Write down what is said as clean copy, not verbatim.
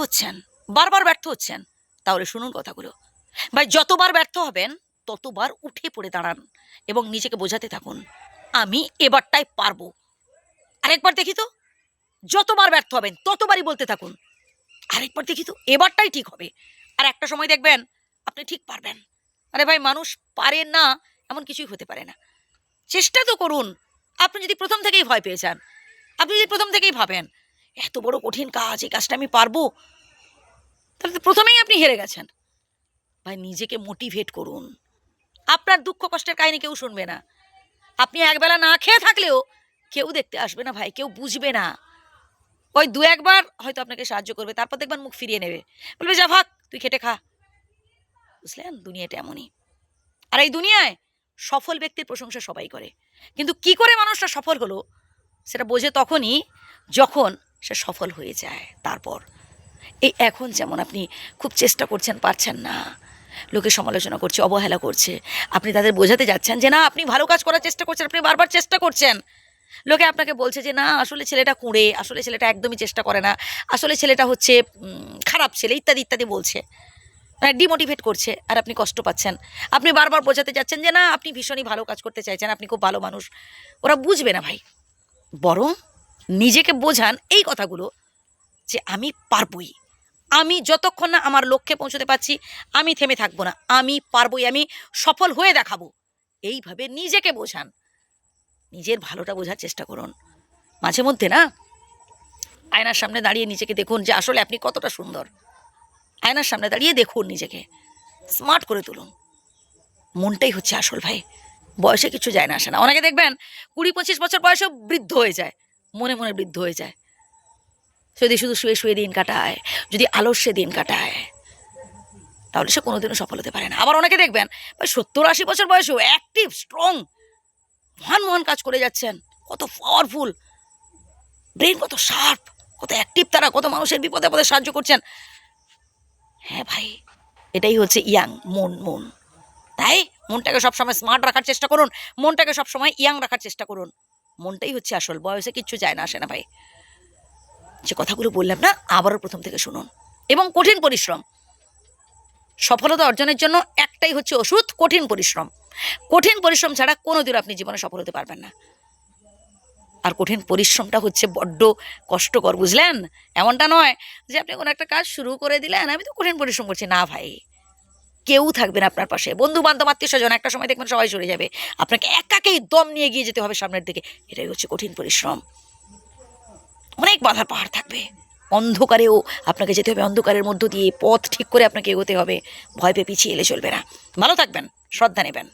হচ্ছেন, বারবার ব্যর্থ হচ্ছেন, তাহলে শুনুন কথাগুলো। ভাই যতবার ব্যর্থ হবেন ততবার উঠে পড়ে দাঁড়ান এবং নিজেকে বোঝাতে থাকুন, আমি এবারটাই পারবো। আরেকবার দেখি তো। যতবার ব্যর্থ হবেন ততবারই বলতে থাকুন, আরেকবার দেখি তো, এবারটাই ঠিক হবে। আর একটা সময় দেখবেন আপনি ঠিক পারবেন। আরে ভাই, মানুষ পারে না এমন কিছুই হতে পারে না। চেষ্টা তো করুন। আপনি যদি প্রথম থেকেই ভয় পেয়ে যান, আপনি যদি প্রথম থেকেই ভাবেন এত বড় কঠিন কাজ, এই কাজটা আমি পারবো, তাহলে তো প্রথমেই আপনি হেরে গেছেন। ভাই নিজেকে মোটিভেট করুন। আপনার দুঃখ কষ্টের কাহিনী কেউ শুনবে না। আপনি একবেলা না খেয়ে থাকলেও কেউ দেখতে আসবে না ভাই, কেউ বুঝবে না। ওই দু একবার হয়তো আপনাকে সাহায্য করবে, তারপর দেখবেন মুখ ফিরিয়ে নেবে, বলবে যা ভাগ, তুই খেটে খা। বুঝলেন, দুনিয়াটা এমনই। আর এই দুনিয়ায় সফল ব্যক্তির প্রশংসা সবাই করে, কিন্তু কি করে মানুষটা সফল হলো সেটা বোঝে তখনই যখন সে সফল হয়ে যায়। তারপর এই এখন যেমন আপনি খুব চেষ্টা করছেন, পারছেন না, লোকে সমালোচনা করছে, অবহেলা করছে, আপনি তাদের বোঝাতে যাচ্ছেন যে না আপনি ভালো কাজ করার চেষ্টা করছেন, আপনি বারবার চেষ্টা করছেন। লোকে আপনাকে বলছে যে না আসলে ছেলেটা কুঁড়ে, আসলে ছেলেটা একদমই চেষ্টা করে না, আসলে ছেলেটা হচ্ছে খারাপ ছেলে, ইত্যাদি ইত্যাদি বলছে, ডিমোটিভেট করছে, আর আপনি কষ্ট পাচ্ছেন। আপনি বারবার বোঝাতে যাচ্ছেন যে না আপনি ভীষণই ভালো কাজ করতে চাইছেন, আপনি খুব ভালো মানুষ। ওরা বুঝবে না ভাই। বরং নিজেকে বোঝান এই কথাগুলো যে আমি পারবই, আমি যতক্ষণ না আমার লক্ষ্যে পৌঁছতে পারছি আমি থেমে থাকবো না, আমি পারবই, আমি সফল হয়ে দেখাবো। এইভাবে নিজেকে বোঝান, নিজের ভালোটা বোঝার চেষ্টা করুন। মাঝে মধ্যে না আয়নার সামনে দাঁড়িয়ে নিজেকে দেখুন যে আসলে আপনি কতটা সুন্দর। আয়নার সামনে দাঁড়িয়ে দেখুন, নিজেকে স্মার্ট করে তুলুন। মনটাই হচ্ছে আসল ভাই, বয়সে কিছু যায় না আসে না। অনেকে দেখবেন 20-25 বছর বয়সেও বৃদ্ধ হয়ে যায়, মনে মনে বৃদ্ধ হয়ে যায়। যদি শুধু শুয়ে শুয়ে দিন কাটায়, যদি আলস্যে দিন কাটায়, তাহলে সে কোনোদিনও সফল হতে পারে না। আবার অনেকে দেখবেন ভাই 70-80 বছর বয়সেও অ্যাক্টিভ, স্ট্রং, মহান মহান কাজ করে যাচ্ছেন, কত পাওয়ারফুল ব্রেন, কত শার্প, কত অ্যাক্টিভ, তারা কত মানুষের বিপদে আপদে সাহায্য করছেন। হ্যাঁ ভাই, এটাই হচ্ছে ইয়াং মন। তাই মনটাকে সবসময় স্মার্ট রাখার চেষ্টা করুন, মনটাকে সবসময় ইয়াং রাখার চেষ্টা করুন। মনটাই হচ্ছে আসল, বয়সে কিচ্ছু যায় না আসে না ভাই। যে কথাগুলো বললাম না, আবারও প্রথম থেকে শুনুন। এবং কঠিন পরিশ্রম, সফলতা অর্জনের জন্য একটাই হচ্ছে ওষুধ, কঠিন পরিশ্রম। কঠিন পরিশ্রম ছাড়া কোনোদিন আপনি জীবনে সফল হতে পারবেন না। আর কঠিন পরিশ্রমটা হচ্ছে বড্ড কষ্টকর, বুঝলেন? এমনটা নয় যে আপনি কোনো একটা কাজ শুরু করে দিলেন, আমি তো কঠিন পরিশ্রম করছি, না ভাই। কেউ থাকবে না আপনার পাশে, বন্ধু বান্ধব আত্মীয় স্বজন একটা সময় দেখবেন সবাই সরে যাবে, আপনাকে একাকেই দম নিয়ে গিয়ে যেতে হবে সামনের দিকে। এটাই হচ্ছে কঠিন পরিশ্রম। অনেক বাধার পাহাড় থাকবে, অন্ধকারেও আপনাকে যেতে হবে, অন্ধকারের মধ্য দিয়ে পথ ঠিক করে আপনাকে এগোতে হবে। ভয় পেয়ে পিছিয়ে এলে চলবে না। ভালো থাকবেন, শ্রদ্ধা নেবেন।